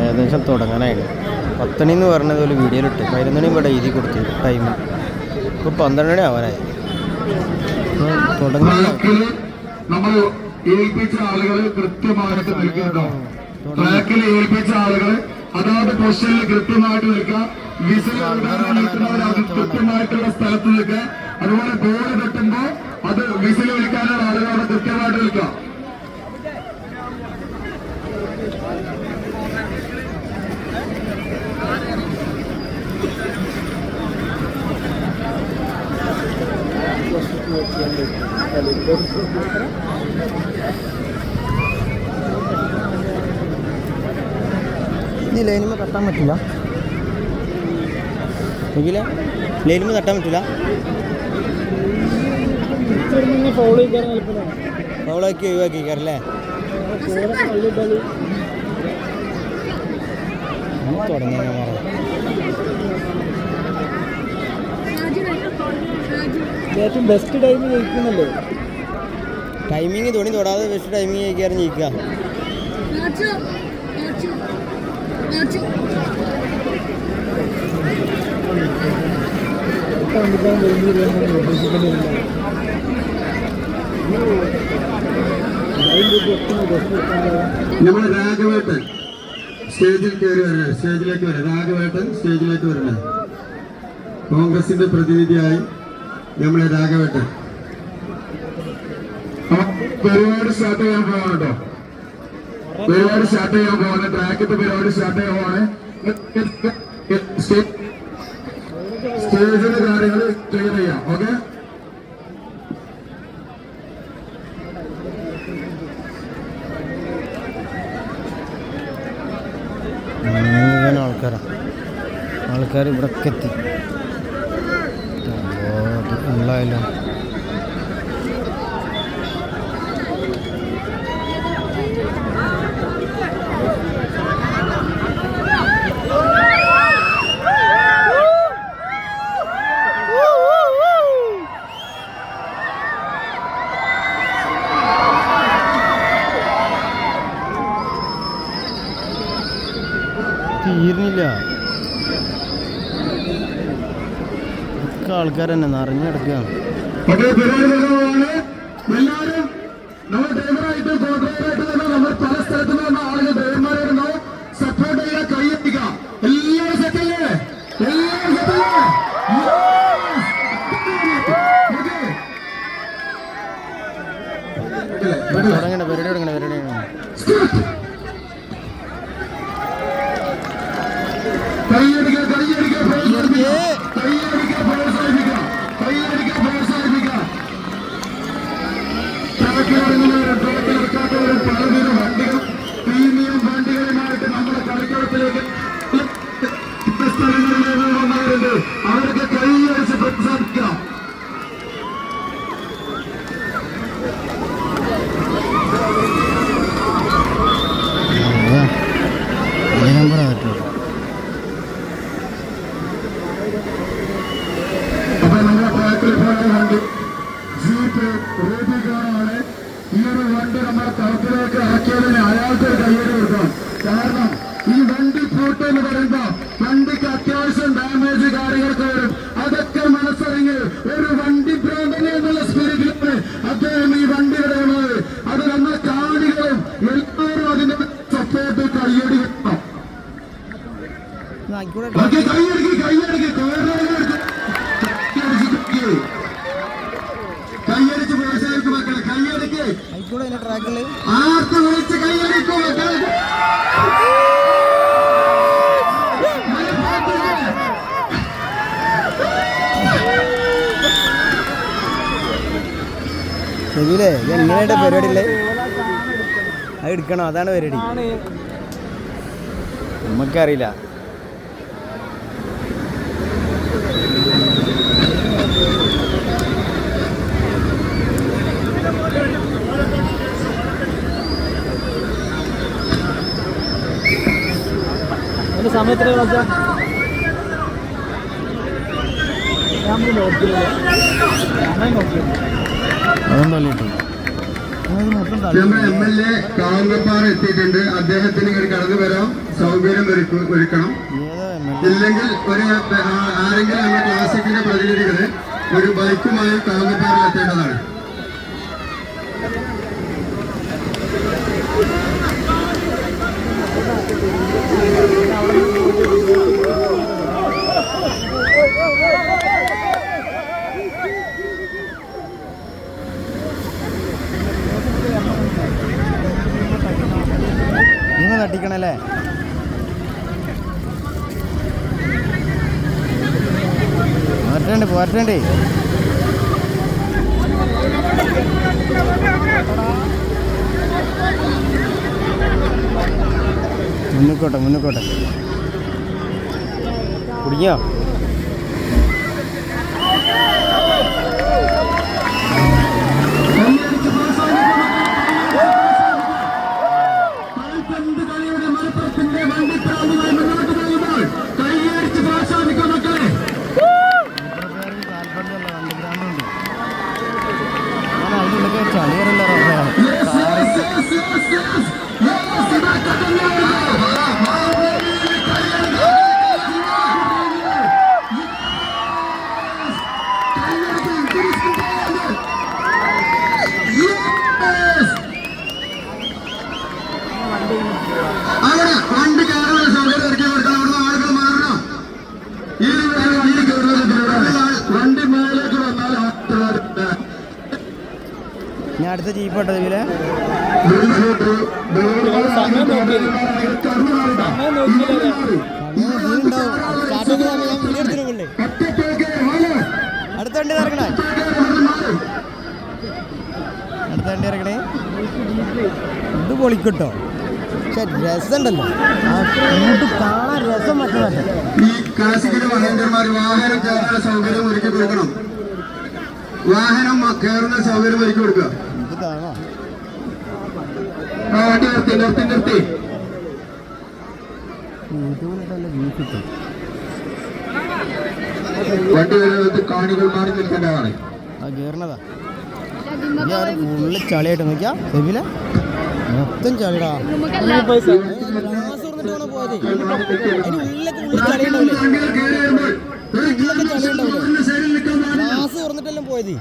ഏകദേശം തുടങ്ങാനായിരുന്നു. 10 മണി എന്ന് പറഞ്ഞത് ഒരു വീഡിയോയിലിട്ട് 11 മണി ഇവിടെ എഴുതി കൊടുത്തു ടൈം. ഇപ്പോൾ 12 മണി ആവാനായി. നമ്മൾ ഏൽപ്പിച്ച ആളുകൾ കൃത്യമായിട്ട് നിൽക്കുന്നുണ്ടോ? ട്രാക്കിൽ ഏൽപ്പിച്ച ആളുകൾ അതാത് പൊസിഷനിൽ കൃത്യമായിട്ട് നിൽക്കുക. വിസിൽ നിൽക്കുന്നവർ അത് കൃത്യമായിട്ടുള്ള സ്ഥലത്ത് നിൽക്കുക. അതുപോലെ ബോൾ കിട്ടുമ്പോ അത് വിസിൽ വിളിക്കാനുള്ള ആളുകൾ അവിടെ കൃത്യമായിട്ട് നിൽക്കുക. ഈ ലൈനിമ തട്ടാൻ പറ്റില്ല, എങ്കിലേ ലൈനിമ തട്ടാൻ പറ്റില്ല. ഫൗളാക്കി ഒഴിവാക്കിക്കാറല്ലേ? തുടങ്ങിയ ഏറ്റവും ബെസ്റ്റ് ടൈം ജയിക്കുന്നല്ലോ. ടൈമിങ് തുണി തൊടാതെ ബെസ്റ്റ് ടൈമിങ് ജയിക്കാറ് ജയിക്കുക. നമ്മുടെ രാഘവേട്ടൻ സ്റ്റേജിൽ കയറി വരണേ, സ്റ്റേജിലേക്ക് വരാം. രാഘവേട്ടൻ സ്റ്റേജിലേക്ക് വരണേ. കോൺഗ്രസിന്റെ പ്രതിനിധിയായി നമ്മളെ രാഘവേട്ടൻ. പരിപാടി സ്റ്റാർട്ട് ചെയ്യാൻ പോവാണ് കേട്ടോ. പരിപാടി സ്റ്റാർട്ട് ചെയ്യാൻ പോവാണ്. ട്രാക്കിന്റെ പരിപാടി സ്റ്റാർട്ട് ചെയ്യാൻ പോവാണ്. സ്റ്റേജിന്റെ കാര്യങ്ങൾ ക്ലിയർ ചെയ്യാം. ഓക്കെ, ആൾക്കാർ ഇവിടെ എത്തി. ഉള്ളായാലും തീർന്നില്ല. ഒക്കെ ആൾക്കാർ തന്നെ നിറഞ്ഞെടുക്കുക. എല്ലാവരും നമ്മൾ ഡ്രൈവറായിട്ട് കോൺട്രാക്ടറായിട്ട് തന്നെ നമ്മൾ പല സ്ഥലത്തു നിന്ന് ആളുകൾ ഡ്രൈവർമാരായിരുന്നു. സപ്പോർട്ട് ചെയ്യാൻ കൈയെത്തിക്കുക. എല്ലാവരും സെറ്റല്ലേ? എല്ലാവരും സെറ്റല്ലേ? തുടങ്ങണ പരിപാടി തുടങ്ങണ പരിപാടി കൈയടിക്കുക, കൈയടിക്കുക, കൈയടിക്കുക, കൈയടിക്കുക, പ്രോത്സാഹിപ്പിക്കുക, കൈയടിക്കുക, പ്രോത്സാഹിപ്പിക്കുക. ട്രാക്കിലിറങ്ങുന്നവരും ട്രാക്കിലിറക്കാത്തവരും പലവിധ വണ്ടികൾ, പ്രീമിയം വണ്ടികളുമായിട്ട് നമ്മുടെ കളിക്കളത്തിലേക്ക് സ്ഥലങ്ങളിൽ നിന്ന് വന്നവരുണ്ട്. അവർക്ക് കൈയടിച്ച് പ്രോത്സാഹിപ്പിക്കാം. അപ്പൊ നമ്മുടെ ട്രാക്കിൽ പോയ വണ്ടി ജീപ്പ് റൂബിക്കാണ്. ഈ ഒരു വണ്ടി നമ്മുടെ കളത്തിലേക്ക് ആക്കിയതിന് അയാൾക്കൊരു കയ്യടി കൊടുക്കണം. കാരണം ഈ വണ്ടി പൂട്ട് എന്ന് പറയുമ്പോ വണ്ടിക്ക് അത്യാവശ്യം ഡാമേജ് കാര്യങ്ങളൊക്കെ വരും. അതൊക്കെ മനസ്സറിഞ്ഞ് ഒരു വണ്ടി ഭ്രാന്തനെ എന്നുള്ള സ്പിരിറ്റിലാണ് അദ്ദേഹം ഈ വണ്ടി ഇടുന്നത്. അത് നമ്മുടെ കാണികളും എല്ലാവരും അതിന്റെ സപ്പോർട്ട് കയ്യടി കിട്ടണം. കയ്യടിക്ക്, കയ്യടിക്ക്, കയ്യടിച്ച് പ്രോത്സാഹിക്കും മക്കളെ. കയ്യടിക്ക്, ആർക്ക് വിളിച്ച് കയ്യടിക്കും മക്കളെ. ശരിയല്ലേ? എങ്ങനെയായിട്ട് പരിപാടി അല്ലേ? അത് എടുക്കണോ? അതാണ് പരിപാടി. നമുക്കറിയില്ല. സമയത്ത് അതൊന്നും നമ്മുടെ MLA കാവുങ്ങപ്പാറ എത്തിയിട്ടുണ്ട്. അദ്ദേഹത്തിന് ഇങ്ങനെ കടന്നു വരാം, സൗകര്യം ഒരുക്കണം. ഇല്ലെങ്കിൽ ആരെങ്കിലും നമ്മുടെ ക്ലാസിക്കിന്റെ പ്രതിനിധികള് ഒരു ബൈക്കുമായി കാവുങ്ങപ്പാറ എത്തേണ്ടതാണ്. നിങ്ങൾ തട്ടിക്കണല്ലേ? പോരട്ടേ മുന്നിക്കോട്ടെ കുടിക്കോ? ഞാൻ അടുത്ത ജീപ്പോട്ടെ ഇതിലെ അടുത്ത വണ്ടി ഇറങ്ങണേ ഇത് പൊളിക്കട്ടോ. പക്ഷെ രസമുണ്ടല്ലോ, കാണാൻ രസം മറ്റേ ഈ ക്ലാസിക്കിന്റെ മഹേന്ദ്രന്മാർ വാഹനം കയറുന്ന സൗകര്യം ഒരുക്കി കൊടുക്കണം. വാഹനം കയറുന്ന സൗകര്യം ഒരുക്കി കൊടുക്കുക. വണ്ടി നിർത്തി വണ്ടി വരുന്നത് കാണികൾ മാറി നിൽക്കേണ്ടതാണ്. കയറണതാ ഫുള്ള് ചളിയായിട്ട് നോക്കിയാ സെബിലെ മൊത്തം ചളിടാ. ഗ്ലാസ് തുറന്നിട്ടാണോ പോയത്? അതിന് ഉള്ളിലൊക്കെ ചളിയുണ്ടാവില്ലേ? ഗ്ലാസ് തുറന്നിട്ടെല്ലാം പോയത്.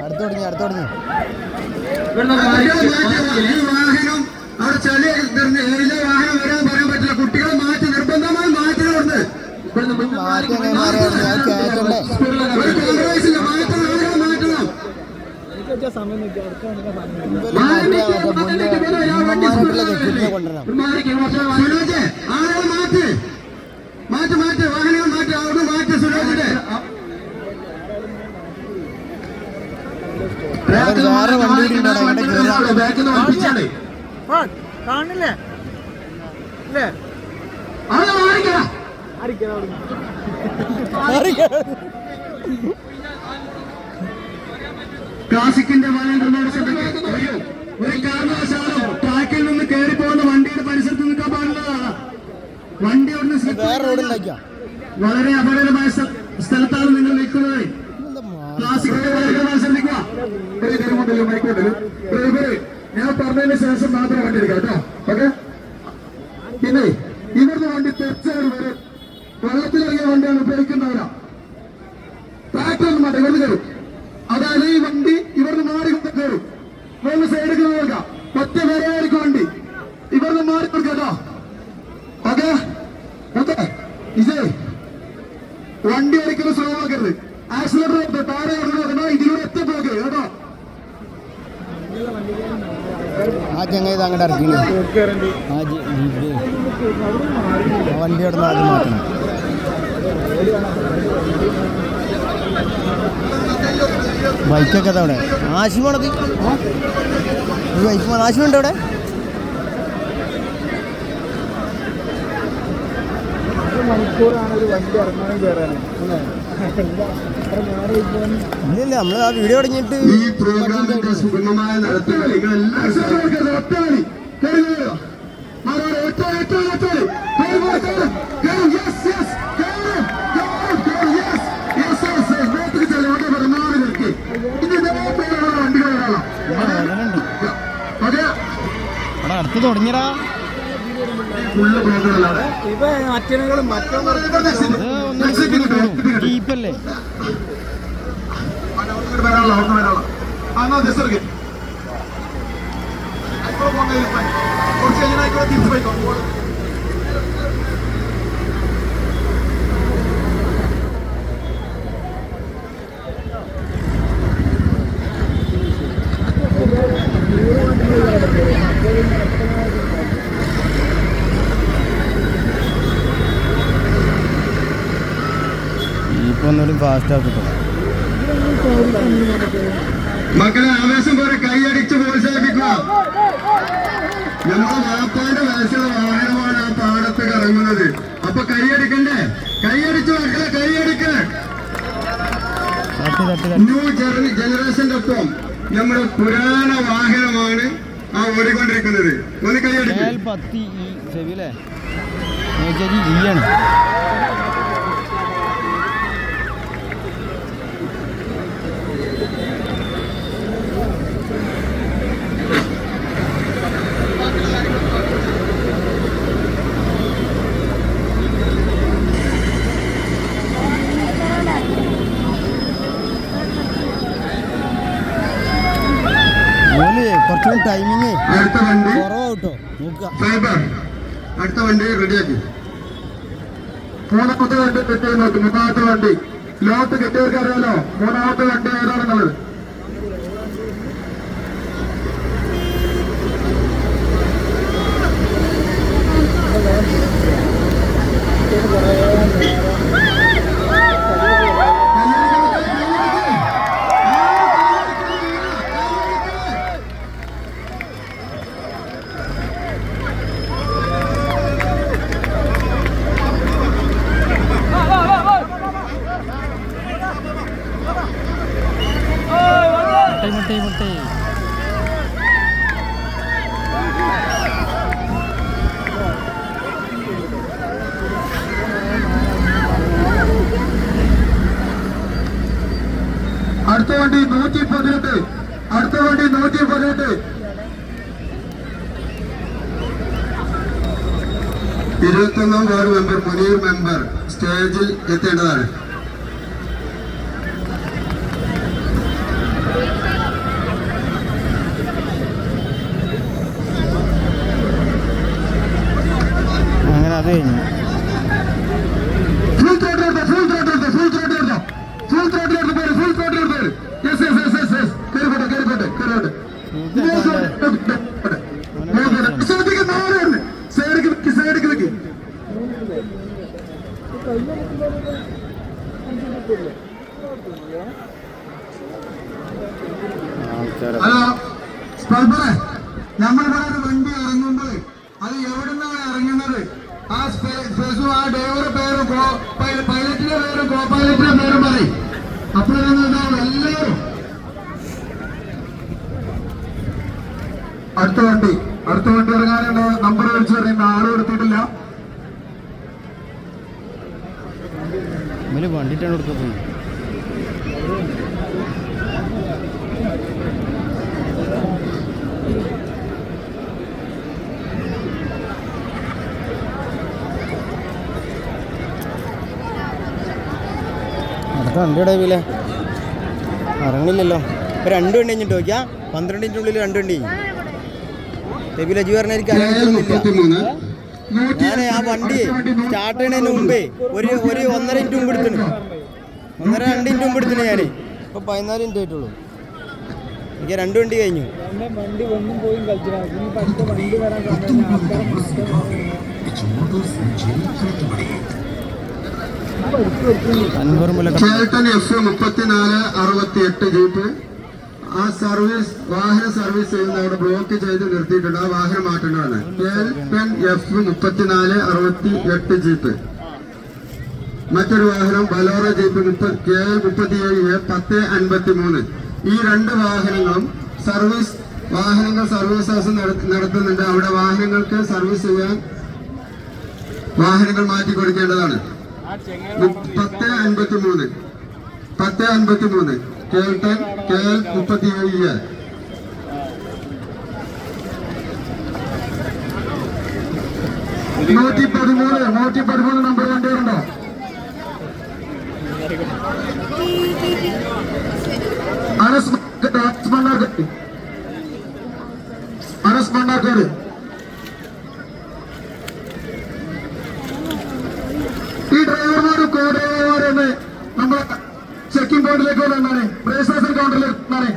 അടുത്ത് തുടങ്ങി വാഹനം അവിടെ ചളി ഏരിയ വാഹനം വരാൻ പറയാൻ പറ്റില്ല. കുട്ടികളെ മാറ്റി നിർബന്ധമായി മാറ്റണമുണ്ട്. മാറ്റി വാഹനങ്ങൾ മാറ്റി അവിടെ മാറ്റി സുരേഷിന്റെ കാണില്ലേ? ക്ലാസിക്കിന്റെ ഒരു കാരണവശാലും ട്രാക്കിൽ നിന്ന് കയറി പോകുന്ന വണ്ടിയുടെ പരിസരത്ത് നിൽക്കാൻ പാടില്ലതാണ്. വണ്ടി വളരെ അപകടമായ സ്ഥലത്താണ് നിങ്ങൾ നിൽക്കുന്നത്. ക്ലാസിക്കിന്റെ ശ്രദ്ധിക്കുക. ഞാൻ പറഞ്ഞതിന് ശേഷം മാത്രം വണ്ടി എടുക്കാം കേട്ടോ. ഓക്കെ. പിന്നെ ഇവിടുന്ന് വണ്ടി തെച്ചവർ വരും. വെള്ളത്തിലിറങ്ങിയ വണ്ടിയാണ് ഉപയോഗിക്കുന്നവരാ. ട്രാക്ടറൊന്നും വേണ്ട, ഇവിടുന്ന് കയറും. അതായത് ഈ വണ്ടി ഇവിടുന്ന് മാറി കയറും. മൂന്ന് സൈഡിൽ നോക്കാം. ഒറ്റ പേരായിരിക്കും വണ്ടി. ഇവിടുന്ന് മാറി കൊടുക്കാം കേട്ടോ. Okay okay. ഇതേ വണ്ടി ഒരിക്കലും സ്ലോ ആക്കരുത്. ആക്സിലേറ്റർ താഴെ കൊടുക്കണോ, ഇതിലൂടെ എത്തി പോകരുത് കേട്ടോ. ആ ചങ്ങായി അങ്ങോട്ട് ഇറക്കി വണ്ടി അവിടെ ആദ്യം മാറ്റണം. ബൈക്കൊക്കെ അവിടെ ആശുമാണത്. ബൈക്ക് ആശുമുണ്ട് അവിടെ. മണിക്കൂറാണ് ഒരു വണ്ടി ഇറങ്ങാനും കയറാനും. ഇല്ല, നമ്മൾ ആ വീഡിയോ തുടങ്ങിയിട്ട് ഈ പ്രോഗ്രാമിന്റെ സുഗമമായ നടത്തുക. ഇനി ഇതേപോലെയുള്ള വണ്ടികൾ വരാം. അതെ അവിടെ അടുത്ത് തുടങ്ങിയടാ. ഫുള്ള് ബ്ലോക്കുകളാണ്. ഇവ അച്ഛനുകളും മറ്റൊന്നും ഇത് ഒന്നും ജീപ്പല്ലേ. വരാനുള്ള അവിടെ വരാനുള്ള എന്നാ ജസ്റ്റ് കുറച്ച് കഴിഞ്ഞാൽ തിരിച്ചു പോയിക്കോ. ജീപ്പ് ഒന്നുകൂടി ഫാസ്റ്റ് ആക്കട്ടോ. മക്കളെ ആവേശം പോലെ കൈയടിച്ച് പ്രോത്സാഹിപ്പിക്കുക. നമ്മുടെ വാപ്പാന്റെ വയസ്സുള്ള വാഹനമാണ് ആ പാടത്ത് കറങ്ങുന്നത്. അപ്പൊ കൈയടിക്കണ്ടേ? കൈയടിച്ച് മക്കളെ കൈയടിക്ക്. ന്യൂ ജനറേഷന്റെ ഒപ്പം നമ്മുടെ പുരാണ വാഹനമാണ് ആ ഓടിക്കൊണ്ടിരിക്കുന്നത്. ഒന്ന് കൈയടിക്ക്. ആണ് കുറച്ചുകൂടി ടൈമിങ് അടുത്ത വണ്ടി കുറവാട്ടോ. നോക്കുക ഫൈബർ. അടുത്ത വണ്ടി റെഡിയാക്കി. മൂന്നാമത്തെ വണ്ടി കെട്ടി നോക്കി. മൂന്നാമത്തെ വണ്ടി ലോട്ട് കെട്ടിയവർക്ക് അറിയാലോ മൂന്നാമത്തെ വണ്ടി ഏതാണെന്നുള്ളത്. മുട്ടേ അടുത്ത വണ്ടി 118. അടുത്ത വണ്ടി 118. 21 വാർഡ് മെമ്പർ മുനീർ മെമ്പർ സ്റ്റേജിൽ എത്തേണ്ടതാണ്. അങ്ങനെ അത് കഴിഞ്ഞു. ഹലോ സ്പൾബറെ, നമ്മളിവിടെ ഒരു വണ്ടി ഇറങ്ങുമ്പോൾ അത് എവിടെ നിന്നാണ് ഇറങ്ങുന്നത് ആ സ്പേസും ആ ഡ്രൈവറുടെ പേരും പൈലറ്റിന്റെ പേരും കോ പൈലറ്റിന്റെ പേരും പറയും. അപ്പോഴാണ് എല്ലാവരും അടുത്ത വണ്ടി ഇറങ്ങാനുള്ള നമ്പർ വിളിച്ചു പറയുന്ന ആളും എടുത്തിട്ടില്ല. വണ്ടിട്ടാണ് കൊടുത്തത്. അടുത്ത വണ്ടി ഡൈവില്ലേ ഇറങ്ങണില്ലല്ലോ. ഇപ്പൊ 2 വണ്ടി കഴിഞ്ഞിട്ട് നോക്കിയാ 12 ഉള്ളിൽ 2 വണ്ടി ഡൈവിലെ ജി പറഞ്ഞില്ല. ഞാൻ ആ വണ്ടി സ്റ്റാർട്ട് ചെയ്യണതിന് മുമ്പേ ഒരു 1.5 മിനിറ്റ് മുമ്പ് എടുത്തിട്ടുണ്ട്. 1.5-2 മിനിറ്റ് മുമ്പ് എടുത്തിട്ടുണ്ട് ഞാൻ. ഇപ്പൊ 14 മിനിറ്റ് ആയിട്ടുള്ളൂ. എനിക്ക് 2 വണ്ടി കഴിഞ്ഞു. വണ്ടി ഒന്നും പോയി കളിച്ചു വണ്ടി വരാൻ ചേട്ടൻ F3468 ജീപ്പ് ആ വാഹന സർവീസ് ചെയ്യുന്ന അവിടെ ബ്ലോക്ക് ചെയ്ത് നിർത്തിയിട്ടുണ്ട്. ആ വാഹനം മാറ്റേണ്ടതാണ്. F3468 jeep. മറ്റൊരു വാഹനം ബലോറ ജീപ്പ് KL37A1053. ഈ 2 വാഹനങ്ങളും സർവീസസ് നടത്തുന്നുണ്ട്. അവിടെ വാഹനങ്ങൾക്ക് സർവീസ് ചെയ്യാൻ വാഹനങ്ങൾ മാറ്റി കൊടുക്കേണ്ടതാണ്. 1053 കേൾട്ടൻ KL 37 113 നമ്പർ വണ്ടിയുണ്ടോ? അനസ് മണ്ണാർക്കാട് ഈ ഡ്രൈവർമാരും കോ ഡ്രൈവർമാരെന്ന് നമ്മളെ ചെക്കിംഗ് പോയിന്റിലേക്ക് വന്നാണ്, രജിസ്ട്രേഷൻ കൗണ്ടറിലേക്ക് വന്നാണ്.